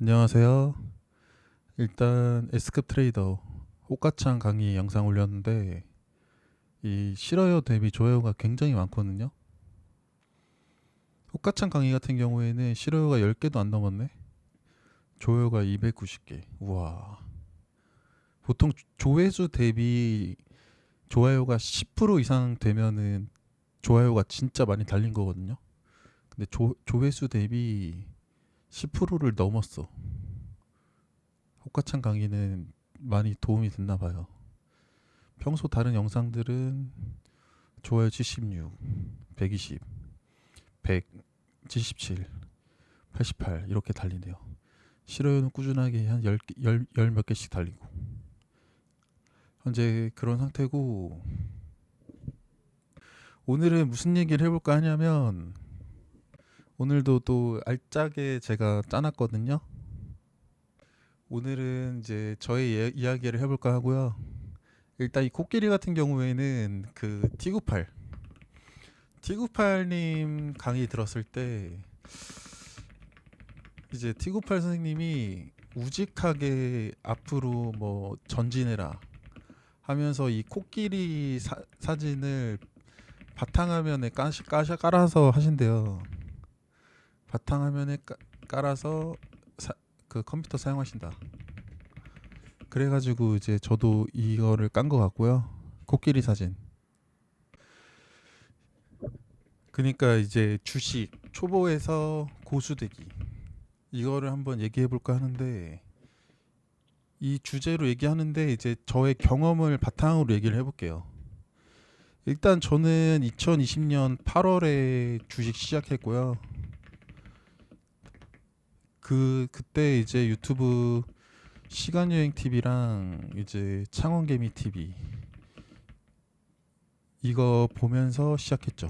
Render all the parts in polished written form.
안녕하세요. 일단 S급 트레이더 호가창 강의 영상 올렸는데 이 싫어요 대비 좋아요가 굉장히 많거든요. 호가창 강의 같은 경우에는 싫어요가 10개도 안 넘었네. 좋아요가 290개. 우와. 보통 조회수 대비 좋아요가 10% 이상 되면은 좋아요가 진짜 많이 달린 거거든요. 근데 조회수 대비 10%를 넘었어. 호가창 강의는 많이 도움이 됐나 봐요. 평소 다른 영상들은 좋아요 76, 120, 100, 77, 88 이렇게 달리네요. 싫어요는 꾸준하게 한 10 몇 개씩 달리고 현재 그런 상태고, 오늘은 무슨 얘기를 해볼까 하냐면 오늘도 또 알짜게 제가 짜놨거든요. 오늘은 이제 저의 이야기를 해볼까 하고요. 일단 이 코끼리 같은 경우에는 그 T98님 강의 들었을 때 이제 T98 선생님이 우직하게 앞으로 뭐 전진해라 하면서 이 코끼리 사진을 바탕화면에 깔아서 하신대요. 바탕화면에 깔아서 그 컴퓨터 사용하신다. 그래가지고 이제 저도 이거를 깐 것 같고요. 코끼리 사진. 그러니까 이제 주식 초보에서 고수되기 이거를 한번 얘기해 볼까 하는데, 이 주제로 얘기하는데 이제 저의 경험을 바탕으로 얘기를 해볼게요. 일단 저는 2020년 8월에 주식 시작했고요. 그때 이제 유튜브 시간여행 TV랑 이제 창원개미 TV 이거 보면서 시작했죠.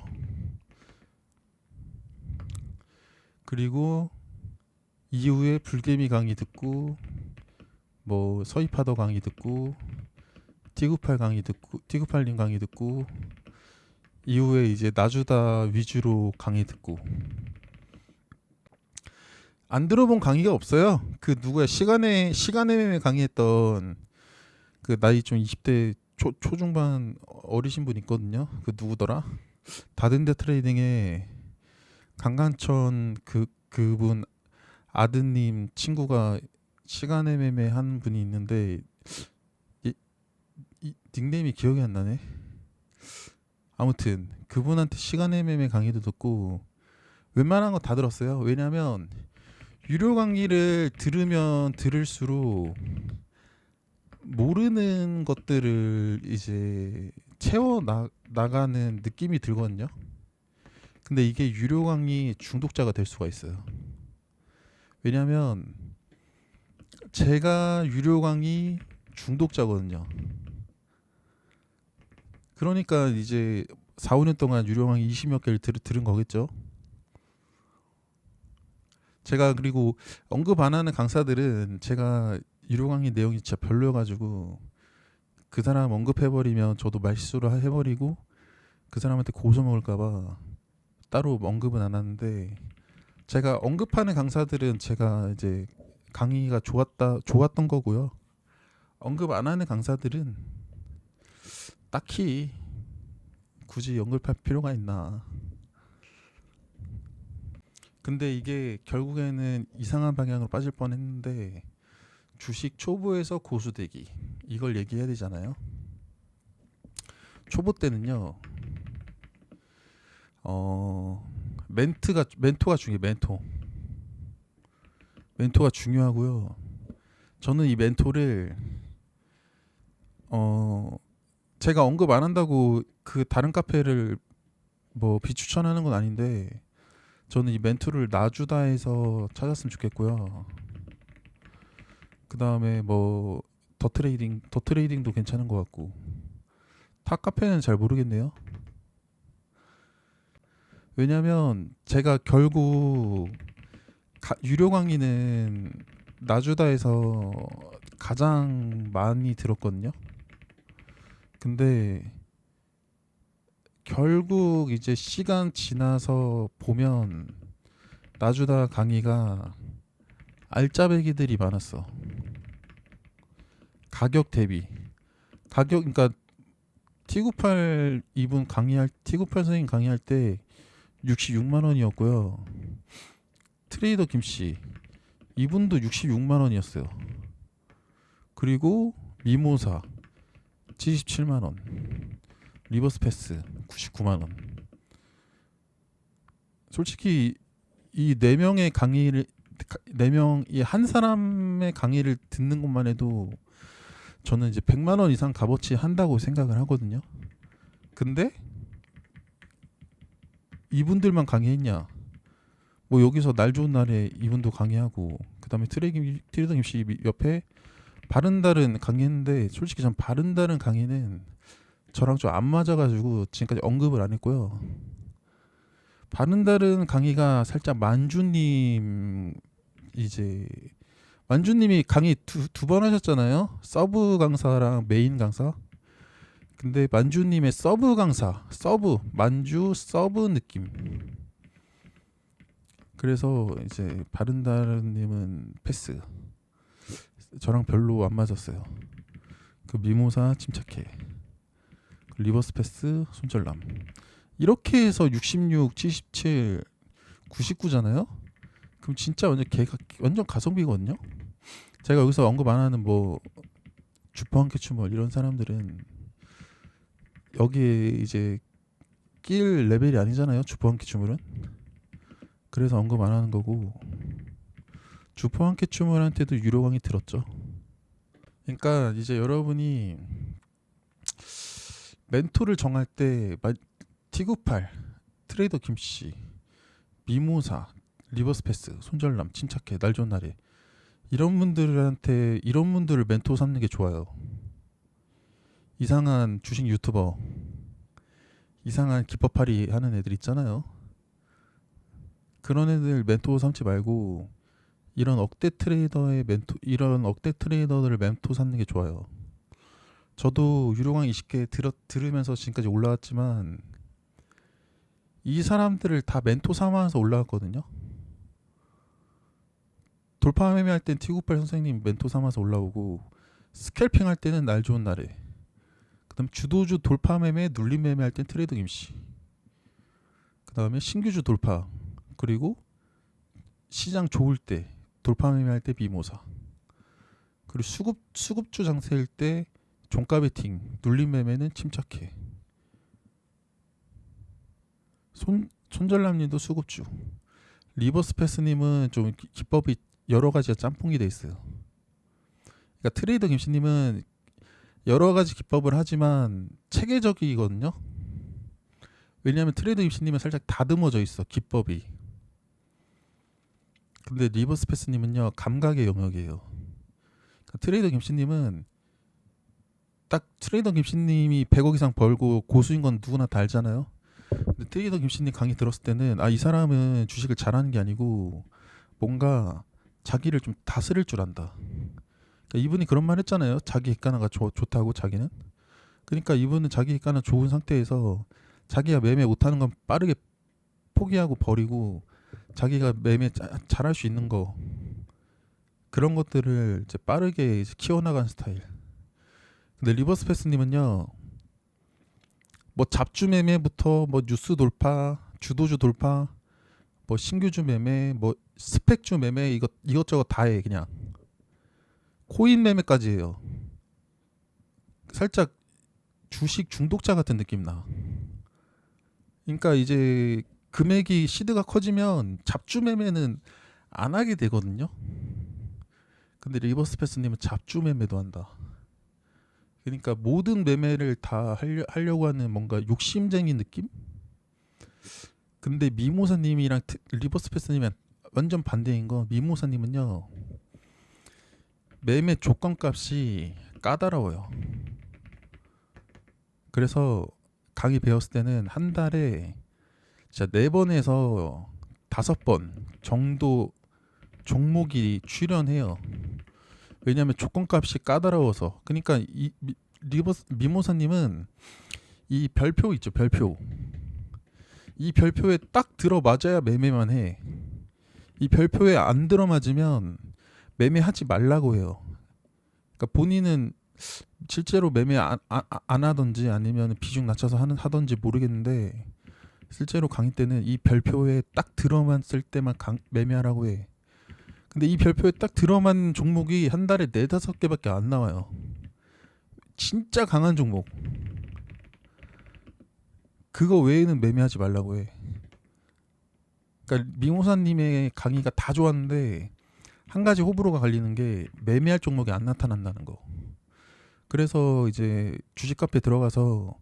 그리고 이후에 불개미 강의 듣고 뭐 서희파더 강의 듣고 티구팔 강의 듣고 티구팔님 강의 듣고 이후에 이제 나주다 위주로 강의 듣고, 안 들어본 강의가 없어요. 그 누구야, 시간의 매매 강의했던 그 나이 좀 20대 초중반 어리신 분 있거든요. 그 누구더라? 다든데 트레이딩에 강간천 그분 아드님 친구가 시간의 매매 한 분이 있는데 이, 이 닉네임이 기억이 안 나네. 아무튼 그분한테 시간의 매매 강의도 듣고 웬만한 거 다 들었어요. 왜냐면 유료 강의를 들으면 들을수록 모르는 것들을 이제 나가는 느낌이 들거든요. 근데 이게 유료 강의 중독자가 될 수가 있어요. 왜냐면 제가 유료 강의 중독자거든요. 그러니까 이제 4, 5년 동안 유료 강의 20몇 개를 들은 거겠죠. 제가 그리고 언급 안 하는 강사들은 제가 유료 강의 내용이 진짜 별로여가지고 그 사람 언급해버리면 저도 말실수를 해버리고 그 사람한테 고소 먹을까봐 따로 언급은 안 하는데, 제가 언급하는 강사들은 제가 이제 강의가 좋았던 거고요. 언급 안 하는 강사들은 딱히 굳이 언급할 필요가 있나. 근데 이게 결국에는 이상한 방향으로 빠질 뻔했는데, 주식 초보에서 고수되기 이걸 얘기해야 되잖아요. 초보 때는요, 멘토가 멘토가 중요하고요. 저는 이 멘토를 어 제가 언급 안 한다고 그 다른 카페를 뭐 비추천하는 건 아닌데, 저는 이 멘토를 나주다에서 찾았으면 좋겠고요. 그 다음에 뭐 더 트레이딩도 괜찮은 것 같고, 타 카페는 잘 모르겠네요. 왜냐면 제가 결국 유료 강의는 나주다에서 가장 많이 들었거든요. 근데 결국 이제 시간 지나서 보면 나주다 강의가 알짜배기들이 많았어. 가격 대비. 가격 그러니까 T98 이분 강의할 T98 선생님 강의할 때 66만 원이었고요. 트레이더 김씨 이분도 66만 원이었어요. 그리고 미모사 77만 원. 리버스 패스 99만 원. 솔직히 이 네 명의 강의를 네 명이 한 사람의 강의를 듣는 것만 해도 저는 이제 100만 원 이상 값어치 한다고 생각을 하거든요. 근데 이분들만 강의했냐? 뭐 여기서 날 좋은 날에 이분도 강의하고 그다음에 트레이더 김씨 옆에 바른다른 강의했는데 솔직히 전 바른다른 강의는 저랑 좀 안 맞아가지고 지금까지 언급을 안 했고요. 바른다른 강의가 살짝 만주님 이제 만주님이 강의 두 번 하셨잖아요. 서브 강사랑 메인 강사. 근데 만주님의 서브 강사, 만주 서브 느낌. 그래서 이제 바른다른님은 패스. 저랑 별로 안 맞았어요. 그 미모사 침착해. 리버스 패스 손절남. 이렇게 해서 66, 77, 99잖아요. 그럼 진짜 완전 가성비거든요. 제가 여기서 언급 안 하는 뭐 주포 한캐 추몰 이런 사람들은 여기에 이제 낄 레벨이 아니잖아요. 주포 한캐 추몰은. 그래서 언급 안 하는 거고 주포 한캐 추몰한테도 유료 강의 들었죠. 그러니까 이제 여러분이 멘토를 정할 때 T98, 트레이더 김씨, 미모사, 리버스 패스, 손절남, 침착해, 날 좋은 날에 이런 분들을 멘토 삼는 게 좋아요. 이상한 주식 유튜버, 이상한 기법팔이 하는 애들 있잖아요. 그런 애들 멘토 삼지 말고 이런 억대 트레이더들을 멘토 삼는 게 좋아요. 저도 유료강 20개 들으면서 지금까지 올라왔지만 이 사람들을 다 멘토 삼아서 올라왔거든요. 돌파 매매할 땐 T98 선생님 멘토 삼아서 올라오고 스캘핑 할 때는 날 좋은 날에 그다음 주도주 돌파 매매 눌림 매매할 땐 트레이더 김씨 그다음에 신규주 돌파 그리고 시장 좋을 때 돌파 매매할 때 미모사 그리고 수급주 장세일 때 종가 베팅 눌림 매매는 침착해. 손절남님도 수급주. 리버스 패스님은 좀 기법이 여러 가지가 짬뽕이 돼 있어요. 그러니까 트레이더 김씨님은 여러 가지 기법을 하지만 체계적이거든요. 왜냐하면 트레이더 김씨님은 살짝 다듬어져 있어 기법이. 근데 리버스 패스님은요 감각의 영역이에요. 그러니까 트레이더 김씨님은 딱 트레이더 김씨님이 100억 이상 벌고 고수인 건 누구나 다 알잖아요. 근데 트레이더 김씨님 강의 들었을 때는 이 사람은 주식을 잘하는 게 아니고 뭔가 자기를 좀 다스릴 줄 안다. 그러니까 이분이 그런 말 했잖아요. 자기 객관화가 좋다고 자기는. 그러니까 이분은 자기 객관화 좋은 상태에서 자기가 매매 못하는 건 빠르게 포기하고 버리고 자기가 매매 잘할 수 있는 거 그런 것들을 이제 빠르게 이제 키워나가는 스타일. 근데 리버스 패스님은요. 뭐 잡주 매매부터 뭐 뉴스 돌파, 주도주 돌파, 뭐 신규주 매매, 뭐 스펙주 매매 이것저것 다 해 그냥. 코인 매매까지 해요. 살짝 주식 중독자 같은 느낌 나. 그러니까 이제 금액이 시드가 커지면 잡주 매매는 안 하게 되거든요. 근데 리버스 패스님은 잡주 매매도 한다. 그러니까 모든 매매를 다 하려고 하는 뭔가 욕심쟁이 느낌? 근데 미모사님이랑 리버스 패스님이랑 완전 반대인 거 미모사님은요 매매 조건값이 까다로워요. 그래서 강의 배웠을 때는 한 달에 진짜 4번에서 5번 정도 종목이 출연해요. 왜냐하면 조건값이 까다로워서. 그러니까 이 미모사님은 이 별표 있죠, 별표. 이 별표에 딱 들어맞아야 매매만 해. 이 별표에 안 들어맞으면 매매하지 말라고 해요. 그러니까 본인은 실제로 매매 안 하던지 아니면 비중 낮춰서 하던지 모르겠는데 실제로 강의 때는 이 별표에 딱 들어맞을 때만 매매하라고 해. 근데 이 별표에 딱 들어맞는 종목이 한 달에 4-5개밖에 안 나와요. 진짜 강한 종목. 그거 외에는 매매하지 말라고 해. 그러니까 미모사님의 강의가 다 좋았는데 한 가지 호불호가 갈리는 게 매매할 종목이 안 나타난다는 거. 그래서 이제 주식 카페 들어가서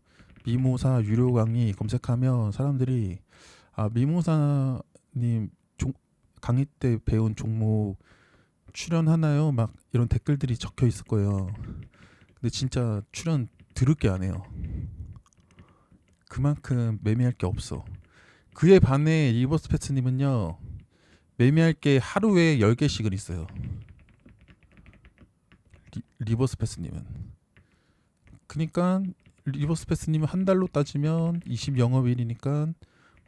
미모사 유료 강의 검색하면 사람들이 미모사님 강의 때 배운 종목 출연하나요? 막 이런 댓글들이 적혀 있을 거예요. 근데 진짜 출연 드럽게 안 해요. 그만큼 매매할 게 없어. 그에 반해 리버스 패스님은요, 매매할 게 하루에 10개씩은 있어요. 리버스 패스님은. 그러니까 리버스 패스님은 한 달로 따지면 20영업일이니까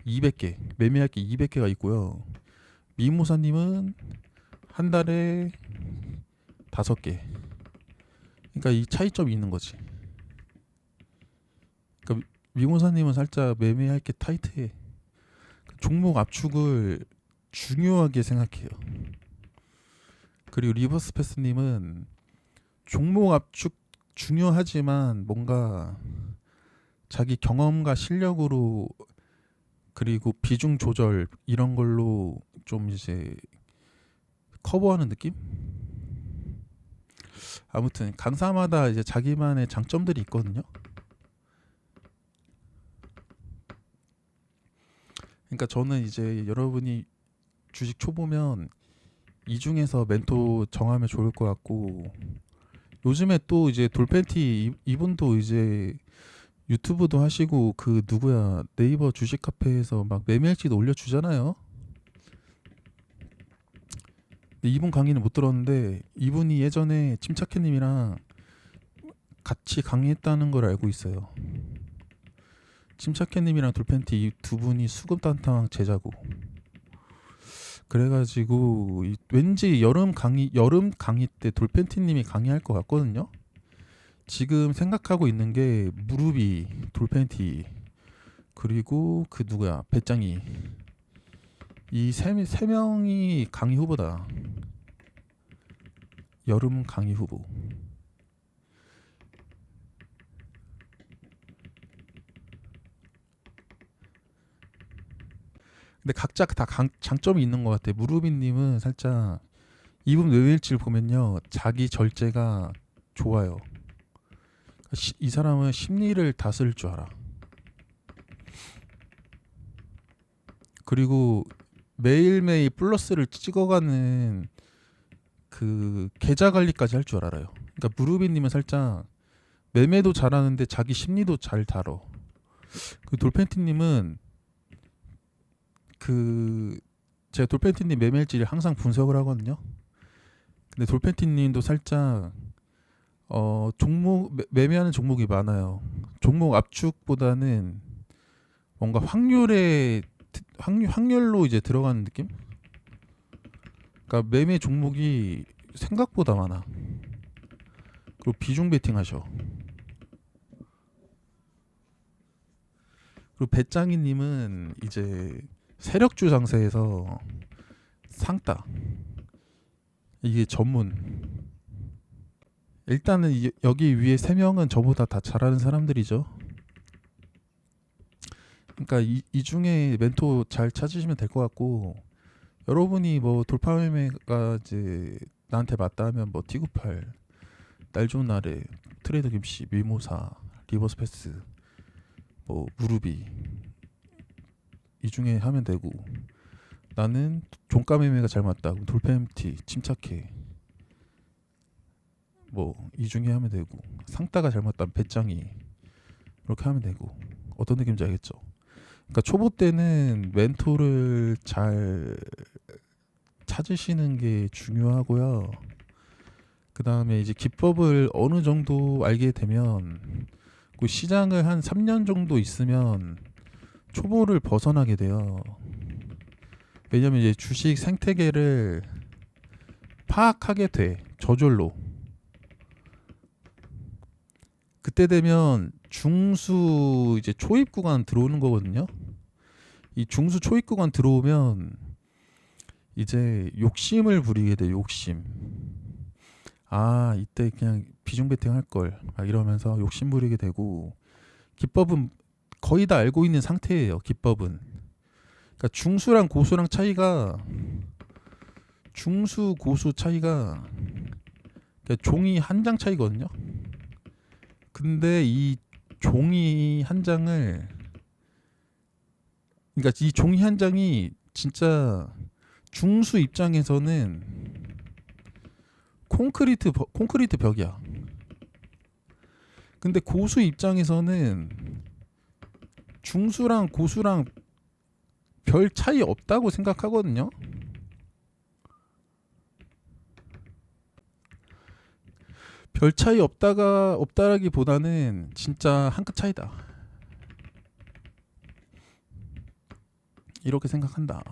200개, 매매할 게 200개가 있고요. 미모사님은 한 달에 5개. 그러니까 이 차이점이 있는 거지. 그러니까 미모사님은 살짝 매매할 게 타이트해. 종목 압축을 중요하게 생각해요. 그리고 리버스 패스님은 종목 압축 중요하지만 뭔가 자기 경험과 실력으로 그리고 비중 조절 이런 걸로 좀 이제 커버하는 느낌? 아무튼 강사마다 이제 자기만의 장점들이 있거든요. 그러니까 저는 이제 여러분이 주식 초보면 이 중에서 멘토 정하면 좋을 것 같고, 요즘에 또 이제 돌팬티 이분도 이제 유튜브도 하시고 그 누구야 네이버 주식 카페에서 막 매매일지도 올려주잖아요. 근데 이분 강의는 못 들었는데 이분이 예전에 침착해님이랑 같이 강의했다는 걸 알고 있어요. 침착해님이랑 돌팬티 이 두 분이 수급단탕 제자고. 그래가지고 왠지 여름 강의 때 돌팬티님이 강의할 것 같거든요. 지금 생각하고 있는 게 무릎이, 돌팬티, 그리고 그 누구야 배짱이, 이 세 명이 강의 후보다. 여름 강의 후보. 근데 각자 다 장점이 있는 것 같아. 무르비님은 살짝 이분 외일치를 보면요, 자기 절제가 좋아요. 이 사람은 심리를 다스릴 줄 알아. 그리고 매일매일 플러스를 찍어가는 그 계좌 관리까지 할 줄 알아요. 그러니까 무르비님은 살짝 매매도 잘하는데 자기 심리도 잘 다뤄. 그 돌팬티님은 제가 돌팬티님 매매일지를 항상 분석을 하거든요. 근데 돌팬티님도 살짝 종목 매매하는 종목이 많아요. 종목 압축보다는 뭔가 확률로 이제 들어가는 느낌? 그러니까 매매 종목이 생각보다 많아. 그리고 비중 베팅 하셔. 그리고 배짱이님은 이제 세력주 장세에서 상따. 이게 전문. 일단은 여기 위에 3명은 저보다 다 잘하는 사람들이죠. 그러니까 이 중에 멘토 잘 찾으시면 될 것 같고, 여러분이 뭐 돌파 매매가 이제 나한테 맞다 하면 뭐 T98, 날 좋은 날에 트레이더 김씨, 미모사, 리버스 패스, 뭐 무르비 이 중에 하면 되고, 나는 종가 매매가 잘 맞다, 돌파 MT 침착해, 뭐 이 중에 하면 되고, 상따가 잘 맞다 배짱이, 이렇게 하면 되고. 어떤 느낌인지 알겠죠? 그러니까 초보 때는 멘토를 잘 찾으시는 게 중요하고요. 그 다음에 이제 기법을 어느 정도 알게 되면 그 시장을 한 3년 정도 있으면 초보를 벗어나게 돼요. 왜냐면 이제 주식 생태계를 파악하게 돼. 저절로. 그때 되면 중수 이제 초입 구간 들어오는 거거든요. 이 중수 초입 구간 들어오면 이제 욕심을 부리게 돼. 욕심. 아, 이때 그냥 비중 베팅 할 걸. 막 이러면서 욕심 부리게 되고, 기법은 거의 다 알고 있는 상태예요. 기법은. 그러니까 중수 고수 차이가 그러니까 종이 한 장 차이거든요. 근데 이 종이 한 장을 그러니까 이 종이 한 장이 진짜 중수 입장에서는 콘크리트 벽이야. 근데 고수 입장에서는 중수랑 고수랑 별 차이 없다고 생각하거든요. 별 차이 없다라기보다는 진짜 한 끗 차이다. 이렇게 생각한다.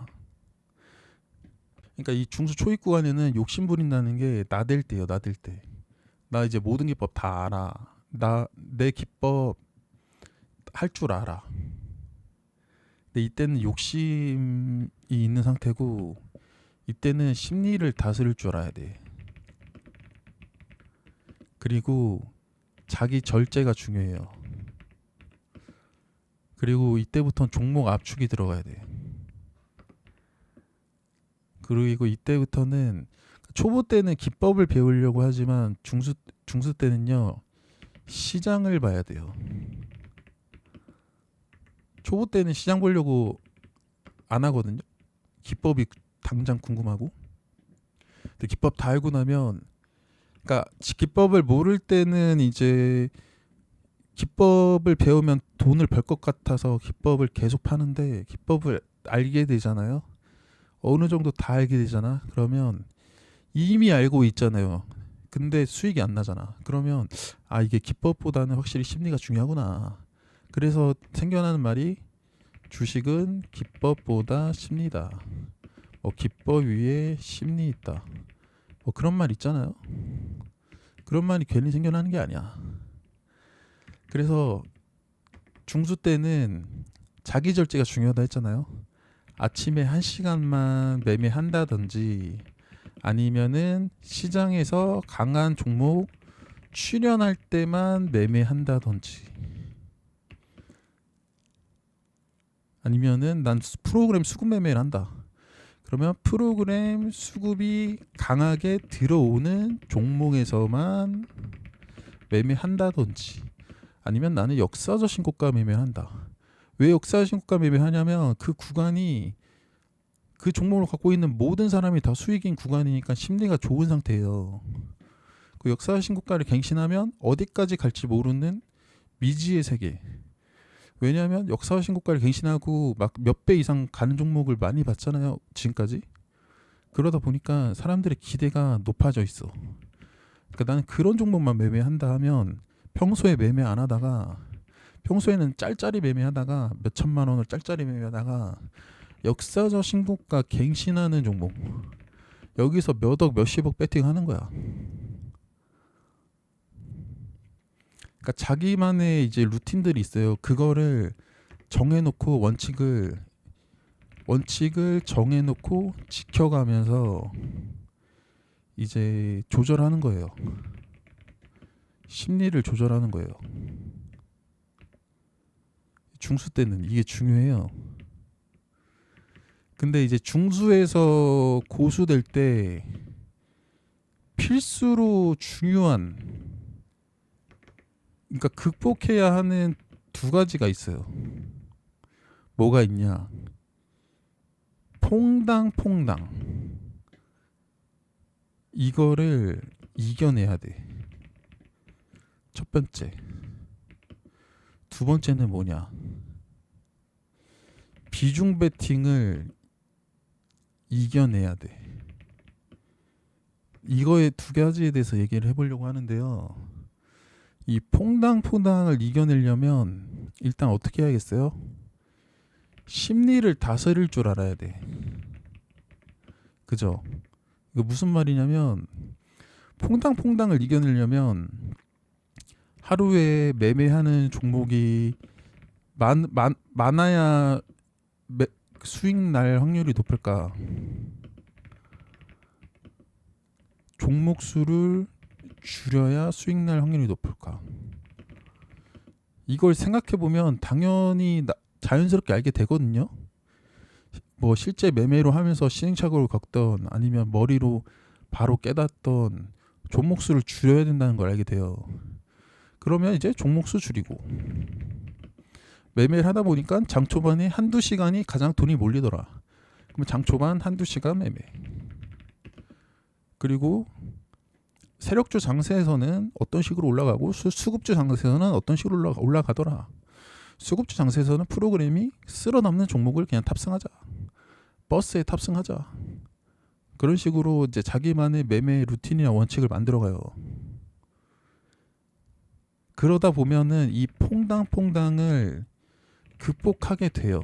그러니까 이 중수 초입 구간에는 욕심 부린다는 게 나댈 때예요. 나댈 때. 나 이제 모든 기법 다 알아. 내 기법 할 줄 알아. 근데 이때는 욕심이 있는 상태고, 이때는 심리를 다스릴 줄 알아야 돼. 그리고 자기 절제가 중요해요. 그리고 이때부터는 종목 압축이 들어가야 돼. 그리고 이때부터는 초보 때는 기법을 배우려고 하지만 중수 때는요, 시장을 봐야 돼요. 초보 때는 시장 보려고 안 하거든요. 기법이 당장 궁금하고. 근데 기법 다 알고 나면, 그러니까 기법을 모를 때는 이제 기법을 배우면 돈을 벌 것 같아서 기법을 계속 파는데, 기법을 알게 되잖아요. 어느 정도 다 알게 되잖아. 그러면 이미 알고 있잖아요. 근데 수익이 안 나잖아. 그러면 아, 이게 기법보다는 확실히 심리가 중요하구나. 그래서 생겨나는 말이 주식은 기법보다 심리다. 기법 위에 심리 있다. 그런 말 있잖아요. 그런 말이 괜히 생겨나는 게 아니야. 그래서 중수 때는 자기 절제가 중요하다 했잖아요. 아침에 1시간만 매매한다든지 아니면은 시장에서 강한 종목 출현할 때만 매매한다든지 아니면은 난 프로그램 수급 매매를 한다. 그러면 프로그램 수급이 강하게 들어오는 종목에서만 매매한다든지 아니면 나는 역사적 신고가 매매를 한다. 왜 역사적 신고가 매매하냐면 그 구간이 그 종목을 갖고 있는 모든 사람이 다 수익인 구간이니까 심리가 좋은 상태예요. 그 역사 신고가를 갱신하면 어디까지 갈지 모르는 미지의 세계. 왜냐하면 역사 신고가를 갱신하고 막 몇 배 이상 가는 종목을 많이 봤잖아요. 지금까지. 그러다 보니까 사람들의 기대가 높아져 있어. 그러니까 나는 그런 종목만 매매한다 하면 평소에 매매 안 하다가 평소에는 짤짤이 매매하다가 몇 천만 원을 짤짤이 매매하다가 역사적 신고가 갱신하는 종목 여기서 몇억 몇십억 배팅하는 거야. 그러니까 자기만의 이제 루틴들이 있어요. 그거를 정해놓고 원칙을 정해놓고 지켜가면서 이제 조절하는 거예요. 심리를 조절하는 거예요. 중수 때는 이게 중요해요. 근데 이제 중수에서 고수 될 때 필수로 중요한 그러니까 극복해야 하는 두 가지가 있어요. 뭐가 있냐? 퐁당 이거를 이겨내야 돼. 첫 번째. 두 번째는 뭐냐? 비중 베팅을 이겨내야 돼. 이거의 두 가지에 대해서 얘기를 해보려고 하는데요. 이 퐁당을 이겨내려면 일단 어떻게 해야겠어요? 심리를 다스릴 줄 알아야 돼. 그죠? 이거 무슨 말이냐면 퐁당퐁당을 이겨내려면 하루에 매매하는 종목이 많아야 수익 날 확률이 높을까? 종목 수를 줄여야 수익 날 확률이 높을까? 이걸 생각해 보면 당연히 자연스럽게 알게 되거든요. 뭐 실제 매매로 하면서 시행착오를 겪던 아니면 머리로 바로 깨닫던 종목 수를 줄여야 된다는 걸 알게 돼요. 그러면 이제 종목 수 줄이고 매매를 하다 보니까 장 초반에 한두 시간이 가장 돈이 몰리더라. 그러면 장 초반 한두 시간 매매. 그리고 세력주 장세에서는 어떤 식으로 올라가고 수급주 장세에서는 어떤 식으로 올라가더라. 수급주 장세에서는 프로그램이 쓸어남는 종목을 그냥 탑승하자. 버스에 탑승하자. 그런 식으로 이제 자기만의 매매 루틴이나 원칙을 만들어가요. 그러다 보면은 이 퐁당퐁당을 극복하게 돼요.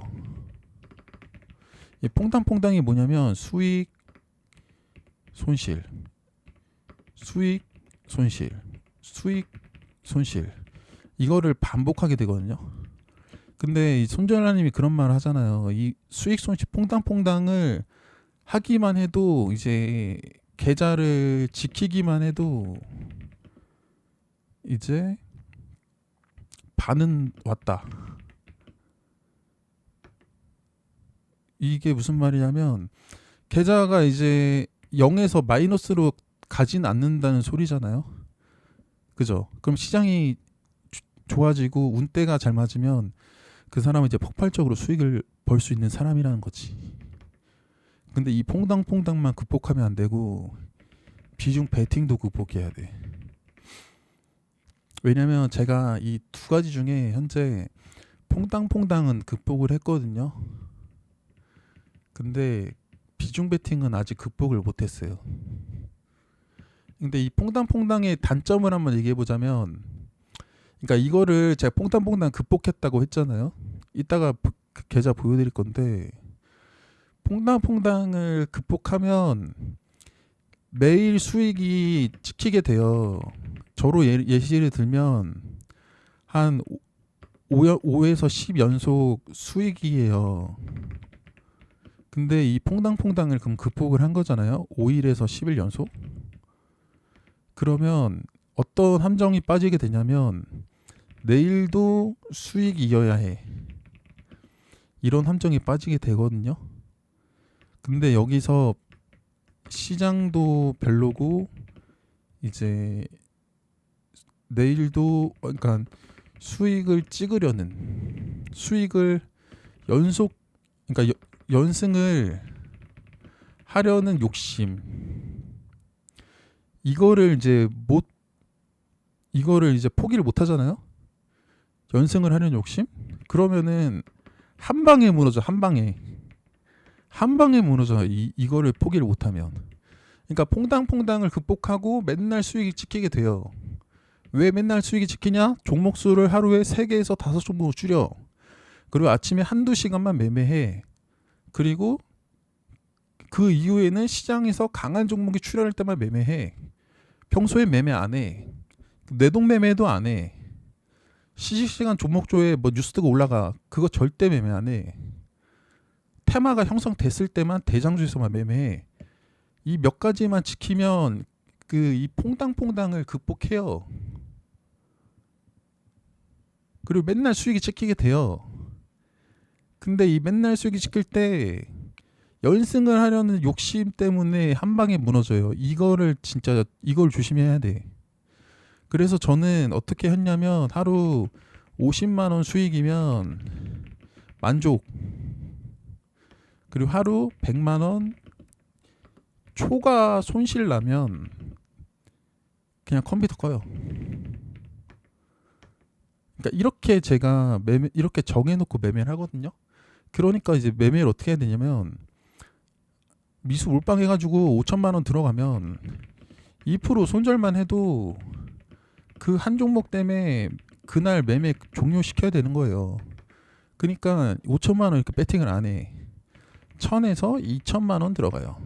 이 퐁당퐁당이 뭐냐면 수익, 손실, 수익, 손실, 수익, 손실 이거를 반복하게 되거든요. 근데 이 손절라님이 그런 말을 하잖아요. 이 수익, 손실, 퐁당퐁당을 하기만 해도 이제 계좌를 지키기만 해도 이제 반은 왔다. 이게 무슨 말이냐면 계좌가 이제 0에서 마이너스로 가진 않는다는 소리잖아요. 그죠? 그럼 시장이 좋아지고 운대가 잘 맞으면 그 사람은 이제 폭발적으로 수익을 벌 수 있는 사람이라는 거지. 근데 이 퐁당퐁당만 극복하면 안 되고 비중 베팅도 극복해야 돼. 왜냐면 제가 이 두 가지 중에 현재 퐁당퐁당은 극복을 했거든요. 근데 비중 베팅은 아직 극복을 못했어요. 근데 이 퐁당퐁당의 단점을 한번 얘기해 보자면, 그러니까 이거를 제가 퐁당퐁당 극복했다고 했잖아요. 이따가 그 계좌 보여드릴 건데, 퐁당퐁당을 극복하면 매일 수익이 지키게 돼요. 저로 예시를 들면 한 5에서 10 연속 수익이에요. 근데 이 퐁당퐁당을 그럼 극복을 한 거잖아요. 5일에서 10일 연속. 그러면 어떤 함정이 빠지게 되냐면 내일도 수익이어야 해. 이런 함정이 빠지게 되거든요. 근데 여기서 시장도 별로고 이제 내일도 그러니까 수익을 찍으려는 수익을 연속 그러니까 연승을 하려는 욕심 이거를 이제 포기를 못 하잖아요. 연승을 하려는 욕심? 그러면은 한 방에 무너져. 한 방에 무너져. 이거를 포기를 못 하면. 그러니까 퐁당퐁당을 극복하고 맨날 수익이 찍히게 돼요. 왜 맨날 수익이 찍히냐? 종목 수를 하루에 3개에서 5종목으로 줄여. 그리고 아침에 한두 시간만 매매해. 그리고 그 이후에는 시장에서 강한 종목이 출현할 때만 매매해. 평소에 매매 안 해. 내동 매매도 안 해. 시시시간 종목조에 뭐 뉴스 뜨고 올라가. 그거 절대 매매 안 해. 테마가 형성됐을 때만 대장주에서만 매매해. 이 몇 가지만 지키면 이 퐁당퐁당을 극복해요. 그리고 맨날 수익이 찍히게 돼요. 근데 이 맨날 수익이 찍힐 때 연승을 하려는 욕심 때문에 한 방에 무너져요. 이걸 조심해야 돼. 그래서 저는 어떻게 했냐면 하루 50만 원 수익이면 만족. 그리고 하루 100만 원 초과 손실 나면 그냥 컴퓨터 꺼요. 그러니까 이렇게 제가 이렇게 정해놓고 매매를 하거든요. 그러니까 이제 매매를 어떻게 해야 되냐면 미수 몰빵해가지고 5천만 원 들어가면 2% 손절만 해도 그 한 종목 때문에 그날 매매 종료시켜야 되는 거예요. 그러니까 5천만 원 이렇게 배팅을 안 해. 1000에서 2천만 원 들어가요.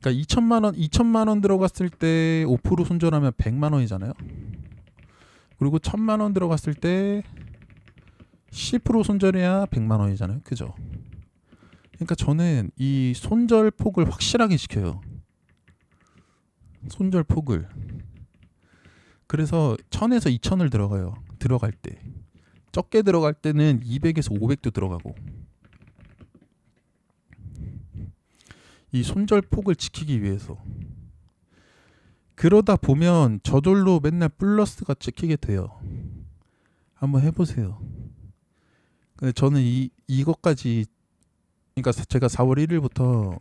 그러니까 2천만 원 들어갔을 때 5% 손절하면 100만 원이잖아요. 그리고 1,000만 원 들어갔을 때 10% 손절해야 100만 원이잖아요. 그죠? 그러니까 저는 이 손절 폭을 확실하게 시켜요. 손절 폭을. 그래서 1000에서 2000을 들어가요. 들어갈 때. 적게 들어갈 때는 200에서 500도 들어가고. 이 손절 폭을 지키기 위해서. 그러다 보면 저절로 맨날 플러스가 찍히게 돼요. 한번 해보세요. 근데 저는 이것까지, 그러니까 제가 4월 1일부터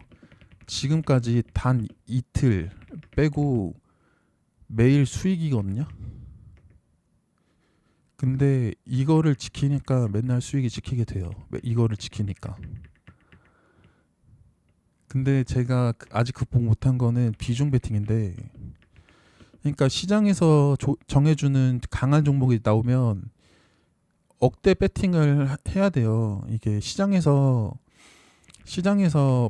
지금까지 단 이틀 빼고 매일 수익이거든요. 근데 이거를 지키니까 맨날 수익이 지키게 돼요. 이거를 지키니까. 근데 제가 아직 극복 못한 거는 비중 베팅인데, 그러니까 시장에서 정해주는 강한 종목이 나오면 억대 베팅을 해야 돼요. 이게 시장에서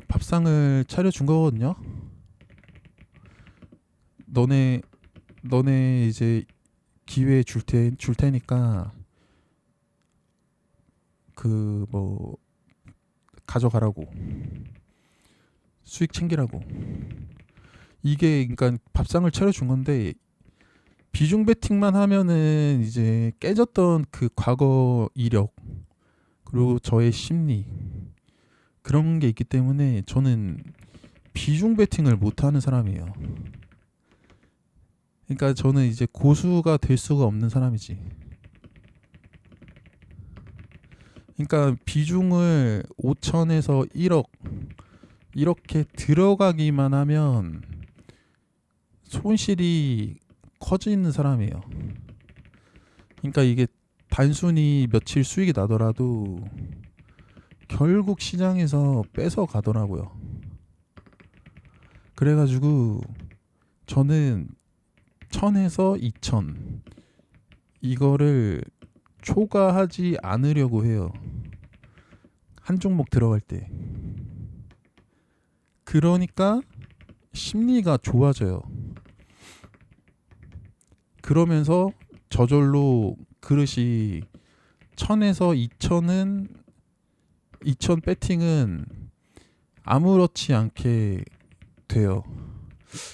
밥상을 차려준 거거든요. 너네 이제 기회 줄 테니까 그 뭐 가져가라고, 수익 챙기라고. 이게 그러니까 밥상을 차려준 건데, 비중 베팅만 하면은 이제 깨졌던 그 과거 이력, 그리고 저의 심리, 그런 게 있기 때문에 저는 비중 베팅을 못 하는 사람이에요. 그러니까 저는 이제 고수가 될 수가 없는 사람이지. 그러니까 비중을 5천에서 1억 이렇게 들어가기만 하면 손실이 커지는 사람이에요. 그러니까 이게 단순히 며칠 수익이 나더라도 결국 시장에서 뺏어 가더라고요. 그래가지고 저는 1000에서 2000 이거를 초과하지 않으려고 해요. 한 종목 들어갈 때. 그러니까 심리가 좋아져요. 그러면서 저절로 그릇이 1000에서 2000은 2000 배팅은 아무렇지 않게 돼요.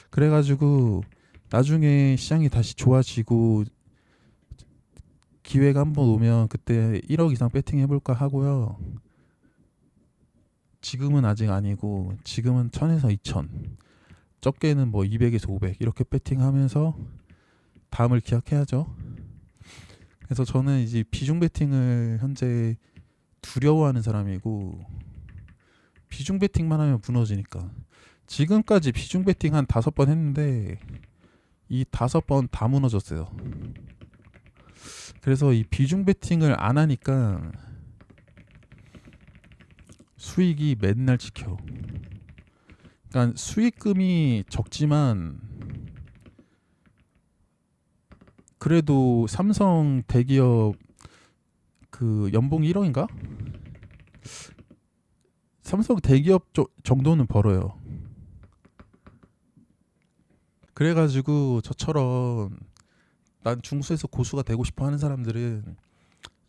그래가지고 나중에 시장이 다시 좋아지고 기회가 한번 오면 그때 1억 이상 배팅 해볼까 하고요. 지금은 아직 아니고, 지금은 1000에서 2000, 적게는 뭐 200에서 500 이렇게 배팅하면서 다음을 기약해야죠. 그래서 저는 이제 비중 배팅을 현재 두려워하는 사람이고, 비중 배팅만 하면 무너지니까. 지금까지 비중 배팅 한 5번 했는데 이 5번 다 무너졌어요. 그래서 이 비중 배팅을 안 하니까 수익이 맨날 지켜. 그러니까 수익금이 적지만 그래도 삼성 대기업 그 연봉 1억인가? 삼성 대기업 정도는 벌어요. 그래가지고 저처럼 난 중수에서 고수가 되고 싶어 하는 사람들은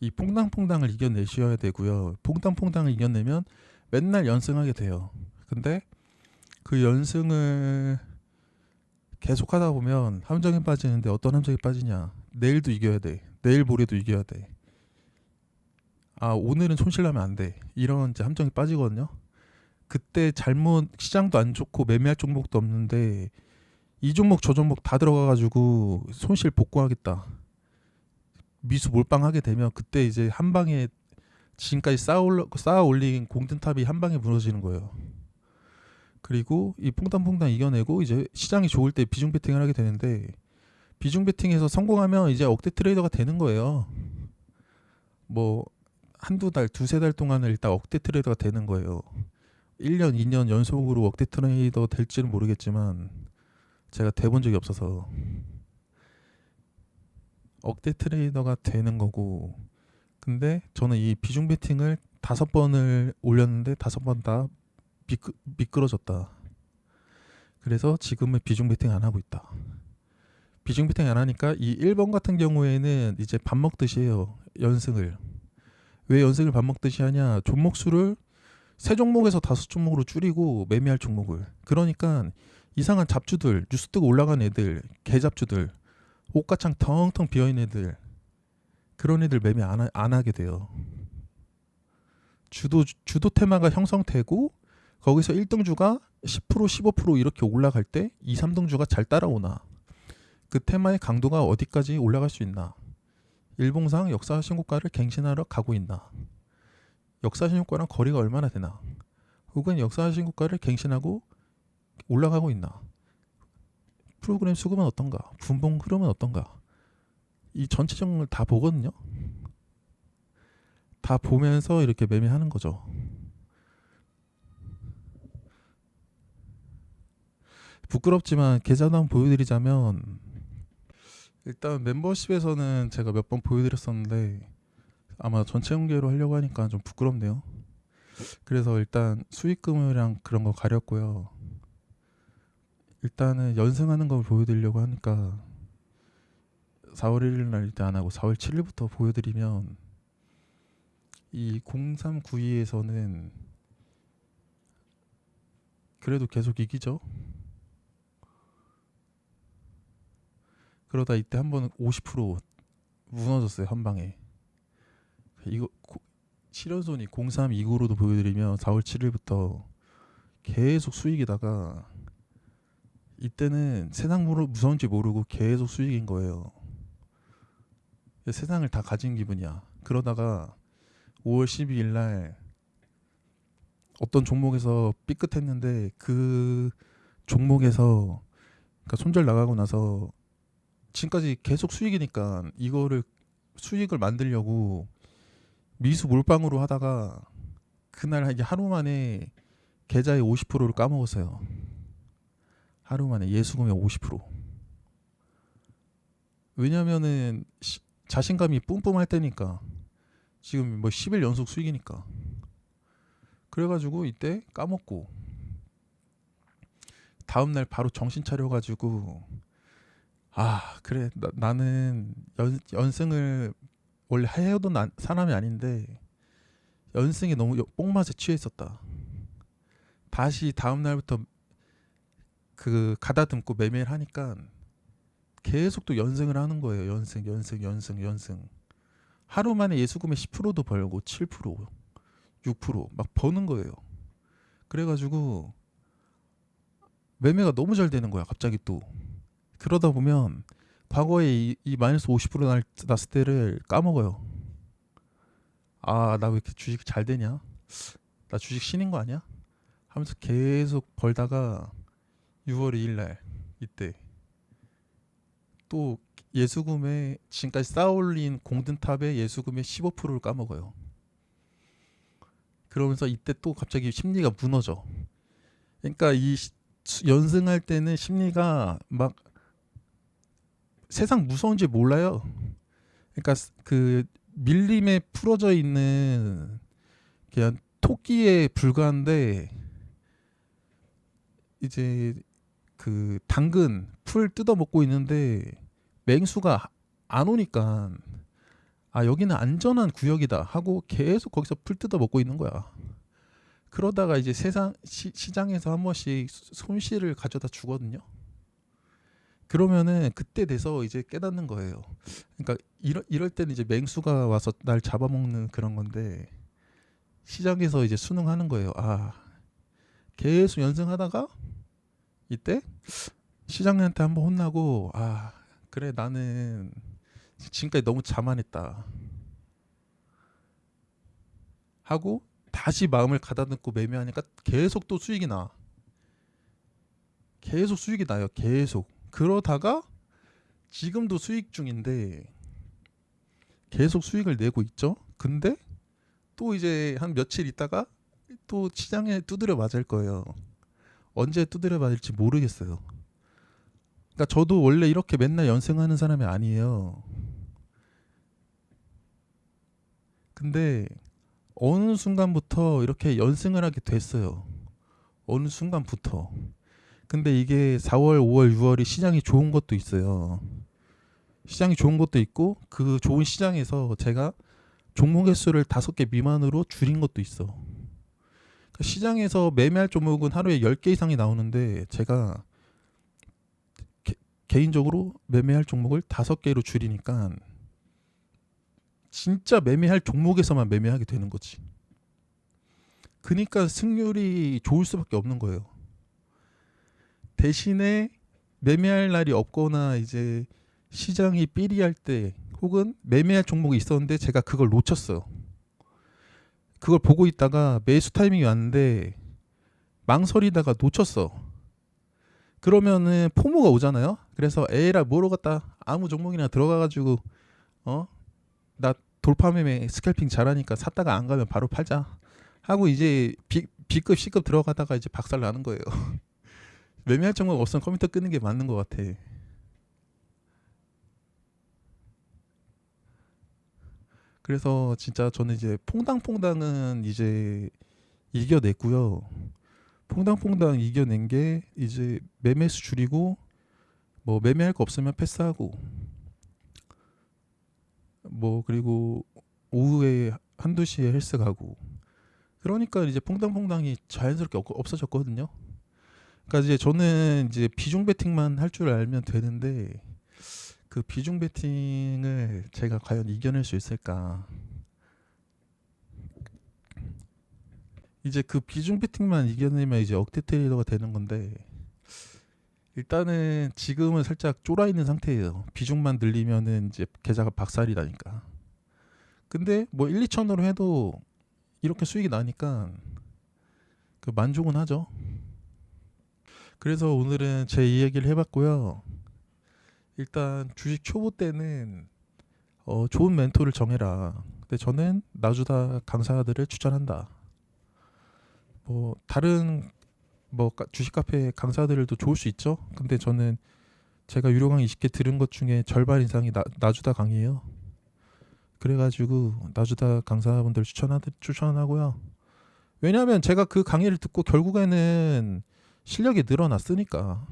이 퐁당퐁당을 이겨내셔야 되고요. 퐁당퐁당을 이겨내면 맨날 연승하게 돼요. 근데 그 연승을 계속 하다 보면 함정에 빠지는데, 어떤 함정에 빠지냐? 내일도 이겨야 돼. 내일 모레도 이겨야 돼. 아, 오늘은 손실나면 안 돼. 이런 이제 함정에 빠지거든요. 그때 잘못, 시장도 안 좋고 매매할 종목도 없는데 이 종목 저 종목 다 들어가가지고 손실 복구하겠다, 미수 몰빵하게 되면 그때 이제 한 방에 지금까지 쌓아 올린 공든탑이 한 방에 무너지는 거예요. 그리고 이 퐁당퐁당 이겨내고 이제 시장이 좋을 때 비중 베팅을 하게 되는데, 비중 베팅에서 성공하면 이제 억대 트레이더가 되는 거예요. 뭐 한두 달, 두세 달 동안은 일단 억대 트레이더가 되는 거예요. 1년, 2년 연속으로 억대 트레이더 될지는 모르겠지만 제가 돼본 적이 없어서 억대 트레이더가 되는 거고. 근데 저는 이 비중 베팅을 5번을 올렸는데 5번 다 미끄러졌다. 그래서 지금은 비중 베팅 안 하고 있다. 비중 베팅 안 하니까 이 1번 같은 경우에는 이제 밥 먹듯이 해요. 연승을. 왜 연승을 밥 먹듯이 하냐? 종목 수를 세 종목에서 다섯 종목으로 줄이고 매매할 종목을. 그러니까 이상한 잡주들, 뉴스 뜨고 올라간 애들, 개잡주들, 옷가창 텅텅 비어있는 애들, 그런 애들 매매 안 하게 돼요. 주도 테마가 형성되고 거기서 1등주가 10% 15% 이렇게 올라갈 때 2, 3등주가 잘 따라오나, 그 테마의 강도가 어디까지 올라갈 수 있나, 일봉상 역사 신고가를 갱신하러 가고 있나, 역사 신고가랑 거리가 얼마나 되나, 혹은 역사 신고가를 갱신하고 올라가고 있나, 프로그램 수급은 어떤가, 분봉 흐름은 어떤가, 이 전체적인 걸 다 보거든요. 다 보면서 이렇게 매매하는 거죠. 부끄럽지만 계좌도 한번 보여드리자면, 일단 멤버십에서는 제가 몇 번 보여드렸었는데 아마 전체 연계로 하려고 하니까 좀 부끄럽네요. 그래서 일단 수익금이랑 그런 거 가렸고요. 일단은 연승하는 걸 보여드리려고 하니까 4월 1일 날 일단 안 하고 4월 7일부터 보여드리면, 이 0392에서는 그래도 계속 이기죠. 그러다 이때 한번 50% 무너졌어요, 한 방에. 이거 실현손이 0329로도 보여드리면 4월 7일부터 계속 수익이다가 이때는 세상 무서운지 모르고 계속 수익인 거예요. 세상을 다 가진 기분이야. 그러다가 5월 12일 날 어떤 종목에서 삐끗했는데, 그 종목에서 그러니까 손절 나가고 나서 지금까지 계속 수익이니까 이거를 수익을 만들려고 미수 몰빵으로 하다가 그날 이제 하루 만에 계좌의 50%를 까먹었어요. 하루 만에 예수금의 50%. 왜냐면은 자신감이 뿜뿜할 때니까. 지금 뭐 10일 연속 수익이니까. 그래가지고 이때 까먹고 다음날 바로 정신 차려가지고, 아 그래 나는 연승을 원래 해오던 사람이 아닌데 연승이 너무 뽕맛에 취해 있었다. 다시 다음날부터 그 가다듬고 매매를 하니까 계속 또 연승을 하는 거예요. 연승. 하루 만에 예수금의 10%도 벌고 7%, 6%막 버는 거예요. 그래가지고 매매가 너무 잘 되는 거야, 갑자기 또. 그러다 보면 과거에 이 마이너스 50% 났을 때를 까먹어요. 아, 나 왜 이렇게 주식 잘 되냐? 나 주식 신인 거 아니야? 하면서 계속 벌다가 6월 2일 날 이때 또 예수금의 지금까지 쌓아올린 공든탑의 예수금의 15%를 까먹어요. 그러면서 이때 또 갑자기 심리가 무너져. 그러니까 이 연승할 때는 심리가 막 세상 무서운지 몰라요. 그러니까 그 밀림에 풀어져 있는 그냥 토끼에 불과한데, 이제 그 당근 풀 뜯어 먹고 있는데 맹수가 안 오니까, 아 여기는 안전한 구역이다 하고 계속 거기서 풀 뜯어 먹고 있는 거야. 그러다가 이제 시장에서 한 번씩 손실을 가져다 주거든요. 그러면은 그때 돼서 이제 깨닫는 거예요. 그러니까 이럴 때는 이제 맹수가 와서 날 잡아먹는 그런 건데, 시장에서 이제 순응하는 거예요. 아 계속 연승하다가 이때 시장한테 한번 혼나고, 아 그래 나는 지금까지 너무 자만했다 하고 다시 마음을 가다듬고 매매하니까 계속 또 수익이 나. 계속 수익이 나요. 계속. 그러다가 지금도 수익 중인데 계속 수익을 내고 있죠. 근데 또 이제 한 며칠 있다가 또 시장에 두드려 맞을 거예요. 언제 두드려 맞을지 모르겠어요. 그러니까 저도 원래 이렇게 맨날 연승하는 사람이 아니에요. 근데 어느 순간부터 이렇게 연승을 하게 됐어요. 어느 순간부터. 근데 이게 4월, 5월, 6월이 시장이 좋은 것도 있어요. 시장이 좋은 것도 있고 그 좋은 시장에서 제가 종목 횟수를 5개 미만으로 줄인 것도 있어. 그러니까 시장에서 매매할 종목은 하루에 10개 이상이 나오는데 제가 개인적으로 매매할 종목을 5개로 줄이니까 진짜 매매할 종목에서만 매매하게 되는 거지. 그러니까 승률이 좋을 수밖에 없는 거예요. 대신에 매매할 날이 없거나 이제 시장이 삐리할 때 혹은 매매할 종목이 있었는데 제가 그걸 놓쳤어요. 그걸 보고 있다가 매수 타이밍이 왔는데 망설이다가 놓쳤어. 그러면은 포모가 오잖아요. 그래서 에라 뭐로 갔다 아무 종목이나 들어가가지고 나 돌파 매매 스캘핑 잘하니까 샀다가 안 가면 바로 팔자 하고 이제 B급 C급 들어가다가 이제 박살 나는 거예요. 매매할 종목 없으면 컴퓨터 끄는 게 맞는 것 같아. 그래서 진짜 저는 이제 퐁당퐁당은 이제 이겨냈고요. 퐁당퐁당 이겨낸 게 이제 매매수 줄이고 뭐 매매할 거 없으면 패스하고 뭐 그리고 오후에 한두 시에 헬스 가고 그러니까 이제 퐁당퐁당이 자연스럽게 없어졌거든요. 그러니까 이제 저는 이제 비중 베팅만 할 줄 알면 되는데 그 비중 베팅을 제가 과연 이겨낼 수 있을까? 이제 그 비중 베팅만 이겨내면 이제 억대 트레이더가 되는 건데 일단은 지금은 살짝 쫄아 있는 상태예요. 비중만 늘리면은 이제 계좌가 박살이 나니까. 근데 뭐 1, 2천으로 해도 이렇게 수익이 나니까 그 만족은 하죠. 그래서 오늘은 제 이 얘기를 해봤고요. 일단 주식 초보 때는 좋은 멘토를 정해라. 근데 저는 나주다 강사들을 추천한다. 뭐 다른 뭐 주식 카페 강사들도 좋을 수 있죠. 근데 저는 제가 유료 강의 20개 들은 것 중에 절반 이상이 나주다 강의예요. 그래가지고 나주다 강사분들 추천하고요. 왜냐하면 제가 그 강의를 듣고 결국에는 실력이 늘어났으니까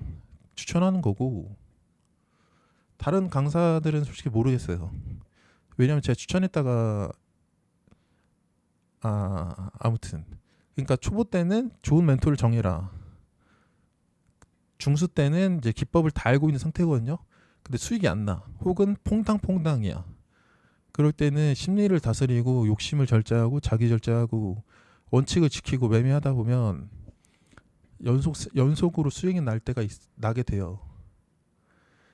추천하는 거고 다른 강사들은 솔직히 모르겠어요. 왜냐하면 제가 추천했다가 아무튼 그러니까 초보 때는 좋은 멘토를 정해라. 중수 때는 이제 기법을 다 알고 있는 상태거든요. 근데 수익이 안 나. 혹은 퐁당퐁당이야. 그럴 때는 심리를 다스리고 욕심을 절제하고 자기 절제하고 원칙을 지키고 매매하다 보면 연속으로 수익이 날 때가 나게 돼요.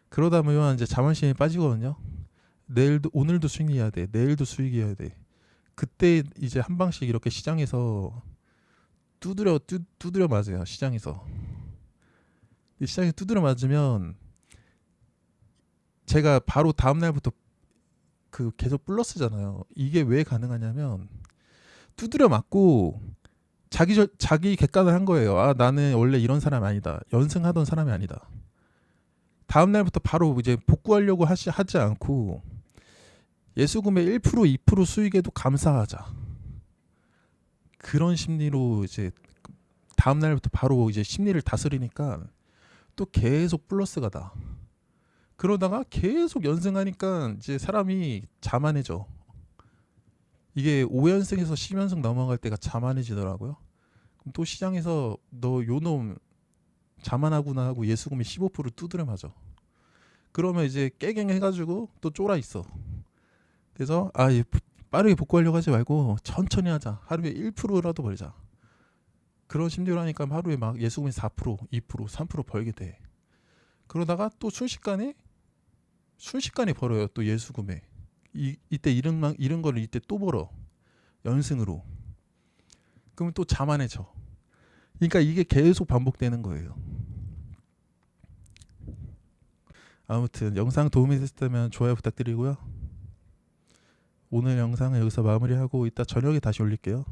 그러다 보면 이제 자만심에 빠지거든요. 오늘도 수익해야 돼. 내일도 수익해야 돼. 그때 이제 한 방씩 이렇게 시장에서 두드려 맞아요. 시장에서 두드려 맞으면 제가 바로 다음 날부터 그 계속 플러스잖아요. 이게 왜 가능하냐면 두드려 맞고 자기 객관을 한 거예요. 나는 원래 이런 사람이 아니다. 연승하던 사람이 아니다. 다음 날부터 바로 이제 복구하려고 하지 않고 예수금의 1% 2% 수익에도 감사하자. 그런 심리로 이제 다음 날부터 바로 이제 심리를 다스리니까 또 계속 플러스가 나. 그러다가 계속 연승하니까 이제 사람이 자만해져. 이게 5연승에서 10연승 넘어갈 때가 자만해지더라고요. 그럼 또 시장에서 너 요놈 자만하구나 하고 예수금이 15% 두드려 맞아. 그러면 이제 깨갱해가지고 또 쫄아 있어. 그래서 빠르게 복구하려고 하지 말고 천천히 하자. 하루에 1%라도 벌자. 그런 심리로 하니까 하루에 막 예수금이 4%, 2%, 3% 벌게 돼. 그러다가 또 순식간에 벌어요. 또 예수금에. 이때 이런 거를 이때 또 벌어. 연승으로. 그러면 또 자만해져. 그러니까 이게 계속 반복되는 거예요. 아무튼 영상 도움이 됐다면 좋아요 부탁드리고요. 오늘 영상은 여기서 마무리하고 이따 저녁에 다시 올릴게요.